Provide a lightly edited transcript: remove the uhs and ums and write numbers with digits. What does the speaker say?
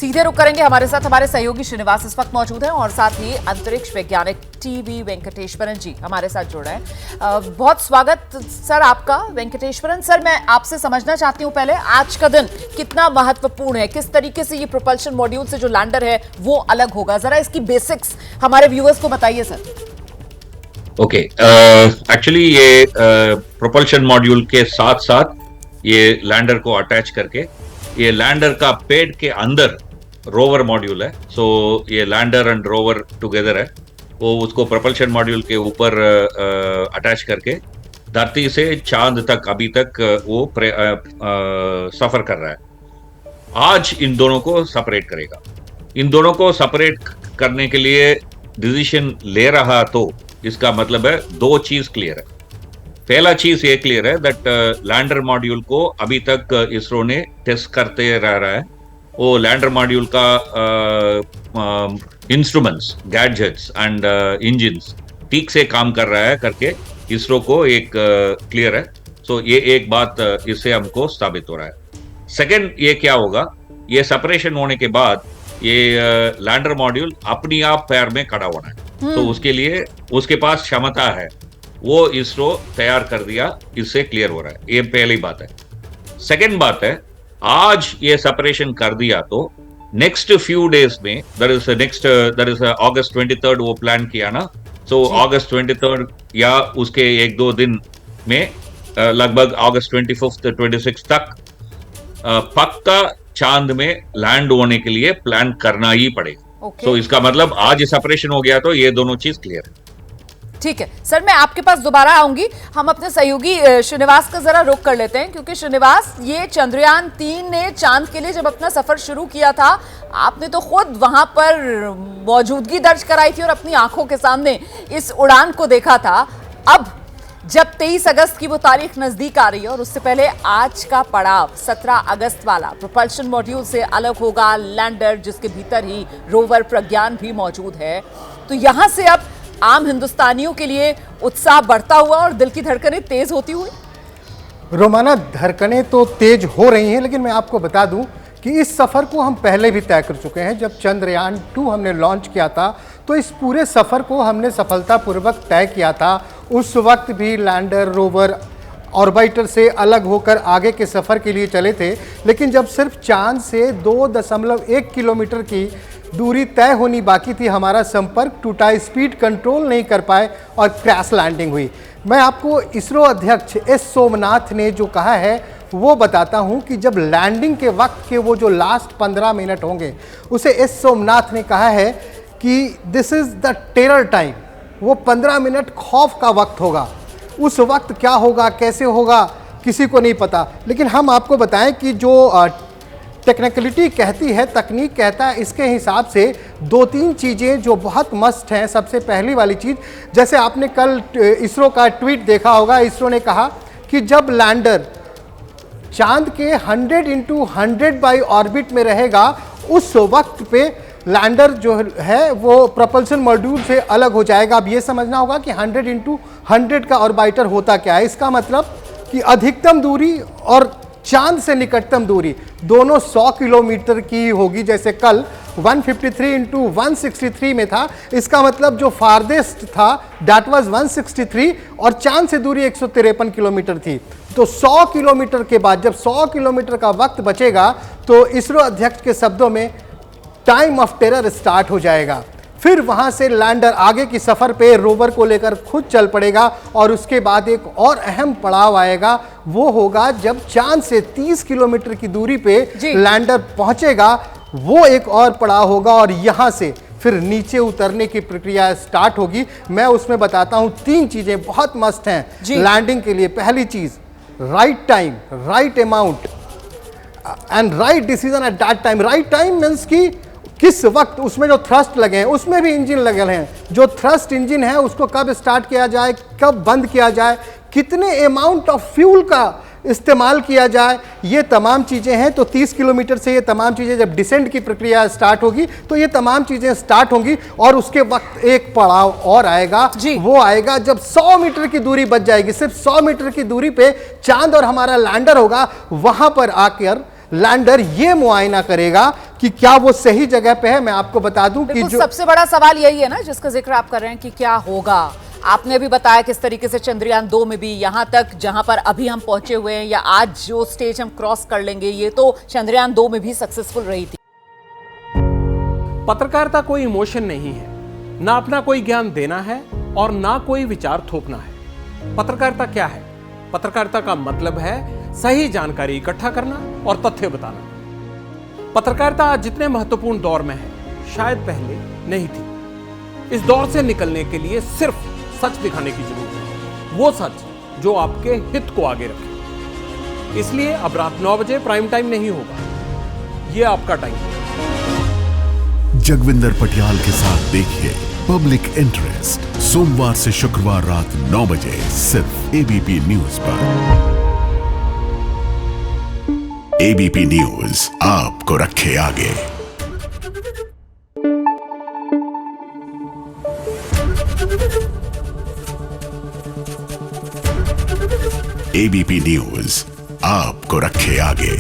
सीधे रुक करेंगे। हमारे साथ हमारे सहयोगी श्रीनिवास इस वक्त मौजूद हैं और साथ ही अंतरिक्ष वैज्ञानिक टीवी वेंकटेश्वरन जी हमारे साथ जुड़ रहे हैं। बहुत स्वागत सर आपका वेंकटेश्वरन सर। मैं आपसे समझना चाहती हूं पहले आज का दिन कितना महत्वपूर्ण है, किस तरीके से ये प्रोपल्शन मॉड्यूल से जो लैंडर है वो अलग होगा, जरा इसकी बेसिक्स हमारे व्यूअर्स को बताइए सर। ओके, एक्चुअली ये प्रोपल्शन मॉड्यूल के साथ साथ ये लैंडर को अटैच करके ये लैंडर का पेड के अंदर रोवर मॉड्यूल है। सो ये लैंडर एंड रोवर टुगेदर है, वो उसको प्रोपल्शन मॉड्यूल के ऊपर अटैच करके धरती से चांद तक अभी तक वो सफर कर रहा है। आज इन दोनों को सेपरेट करेगा। इन दोनों को सेपरेट करने के लिए डिसीजन ले रहा तो इसका मतलब है दो चीज क्लियर है। पहला चीज ये क्लियर है दैट लैंडर मॉड्यूल को अभी तक इसरो ने टेस्ट करते रह रहा है। वो लैंडर मॉड्यूल का इंस्ट्रूमेंट्स, गैजेट्स एंड इंजन्स ठीक से काम कर रहा है करके इसरो को एक क्लियर है। सो ये एक बात इससे हमको साबित हो रहा है। सेकंड, ये क्या होगा, ये सेपरेशन होने के बाद ये लैंडर मॉड्यूल अपनी आप पैर में खड़ा होना है। तो उसके लिए उसके पास क्षमता है, वो इसरो तैयार कर दिया, इससे क्लियर हो रहा है। ये पहली बात है। सेकंड बात है, आज ये सेपरेशन कर दिया तो नेक्स्ट फ्यू डेज में दर इज अगस्त 23 वो प्लान किया ना। सो अगस्त 23 या उसके एक दो दिन में लगभग अगस्त 25-26 तक पक्का चांद में लैंड होने के लिए प्लान करना ही पड़ेगा। तो इसका मतलब आज सेपरेशन हो गया तो ये दोनों चीज क्लियर है। ठीक है सर, मैं आपके पास दोबारा आऊंगी। हम अपने सहयोगी श्रीनिवास का जरा रुख कर लेते हैं, क्योंकि श्रीनिवास, ये चंद्रयान 3 ने चांद के लिए जब अपना सफर शुरू किया था, आपने तो खुद वहां पर मौजूदगी दर्ज कराई थी और अपनी आंखों के सामने इस उड़ान को देखा था। अब जब 23 अगस्त की वो तारीख नजदीक आ रही है और उससे पहले आज का पड़ाव 17 अगस्त वाला प्रोपल्शन मॉड्यूल से अलग होगा लैंडर, जिसके भीतर ही रोवर प्रज्ञान भी मौजूद है। तो यहां से अब आम हिंदुस्तानियों के लिए उत्साह बढ़ता हुआ और दिल की धड़कनें तेज होती हुई। रोमाना, धड़कनें तो तेज हो रही हैं, लेकिन मैं आपको बता दूं कि इस सफ़र को हम पहले भी तय कर चुके हैं। जब चंद्रयान 2 हमने लॉन्च किया था तो इस पूरे सफ़र को हमने सफलतापूर्वक तय किया था। उस वक्त भी लैंडर, रोवर ऑर्बिटर से अलग होकर आगे के सफ़र के लिए चले थे, लेकिन जब सिर्फ चांद से 2.1 किलोमीटर की दूरी तय होनी बाकी थी, हमारा संपर्क टूटा, स्पीड कंट्रोल नहीं कर पाए और क्रैश लैंडिंग हुई। मैं आपको इसरो अध्यक्ष एस सोमनाथ ने जो कहा है वो बताता हूं कि जब लैंडिंग के वक्त के वो जो लास्ट 15 मिनट होंगे, उसे एस सोमनाथ ने कहा है कि this is the terror time. वो 15 मिनट खौफ का वक्त होगा। उस वक्त क्या होगा, कैसे होगा, किसी को नहीं पता। लेकिन हम आपको बताएं कि जो टेक्निकलिटी कहती है, तकनीक कहता है, इसके हिसाब से 2-3 चीज़ें जो बहुत मस्ट हैं। सबसे पहली वाली चीज़, जैसे आपने कल इसरो का ट्वीट देखा होगा, इसरो ने कहा कि जब लैंडर चांद के 100x100 बाई ऑर्बिट में रहेगा, उस वक्त पे लैंडर जो है वो प्रोपल्शन मॉड्यूल से अलग हो जाएगा। अब ये समझना होगा कि 100x100 का ऑर्बिटर होता क्या है। इसका मतलब कि अधिकतम दूरी और चांद से निकटतम दूरी दोनों 100 किलोमीटर की होगी। जैसे कल 153x163 में था, इसका मतलब जो फारदेस्ट था दैट वाज 163 और चांद से दूरी 153 किलोमीटर थी। तो 100 किलोमीटर के बाद जब 100 किलोमीटर का वक्त बचेगा तो इसरो अध्यक्ष के शब्दों में टाइम ऑफ टेरर स्टार्ट हो जाएगा। फिर वहां से लैंडर आगे की सफर पे रोवर को लेकर खुद चल पड़ेगा और उसके बाद एक और अहम पड़ाव आएगा। वो होगा जब चांद से 30 किलोमीटर की दूरी पे लैंडर पहुंचेगा, वो एक और पड़ाव होगा और यहां से फिर नीचे उतरने की प्रक्रिया स्टार्ट होगी। मैं उसमें बताता हूं 3 चीजें बहुत मस्ट हैं लैंडिंग के लिए। पहली चीज, right time, right amount and right decision at that time. Right time means कि किस वक्त उसमें जो थ्रस्ट लगे हैं, उसमें भी इंजन लगे हैं, जो थ्रस्ट इंजन है उसको कब स्टार्ट किया जाए, कब बंद किया जाए, कितने अमाउंट ऑफ फ्यूल का इस्तेमाल किया जाए, ये तमाम चीज़ें हैं। तो 30 किलोमीटर से ये तमाम चीज़ें जब डिसेंट की प्रक्रिया स्टार्ट होगी तो ये तमाम चीज़ें स्टार्ट होंगी और उसके वक्त एक पड़ाव और आएगा। वो आएगा जब 100 मीटर की दूरी बच जाएगी। सिर्फ 100 मीटर की दूरी पे चांद और हमारा लैंडर होगा। वहां पर आकर लैंडर ये मुआयना करेगा कि क्या वो सही जगह पे है। मैं आपको बता दूं कि बिल्कुल, जो सबसे बड़ा सवाल यही है ना जिसका जिक्र आप कर रहे हैं कि क्या होगा। आपने अभी बताया किस तरीके से चंद्रयान 2 में भी यहां तक जहां पर अभी हम पहुंचे हुए हैं या आज जो स्टेज हम क्रॉस कर लेंगे, ये तो चंद्रयान 2 में भी सक्सेसफुल रही थी। पत्रकारिता कोई इमोशन नहीं है, ना अपना कोई ज्ञान देना है और ना कोई विचार थोपना है। पत्रकारिता क्या है? पत्रकारिता का मतलब है सही जानकारी इकट्ठा करना और तथ्य बताना। पत्रकारिता आज जितने महत्वपूर्ण दौर में है, शायद पहले नहीं थी। इस दौर से निकलने के लिए सिर्फ सच दिखाने की जरूरत है, वो सच जो आपके हित को आगे रखे। इसलिए अब रात 9 बजे प्राइम टाइम नहीं होगा, ये आपका टाइम है। जगविंदर पटियाल के साथ देखिए पब्लिक इंटरेस्ट सोमवार से शुक्रवार रात 9 बजे सिर्फ एबीपी न्यूज पर। एबीपी न्यूज आपको रखे आगे। एबीपी न्यूज आपको रखे आगे।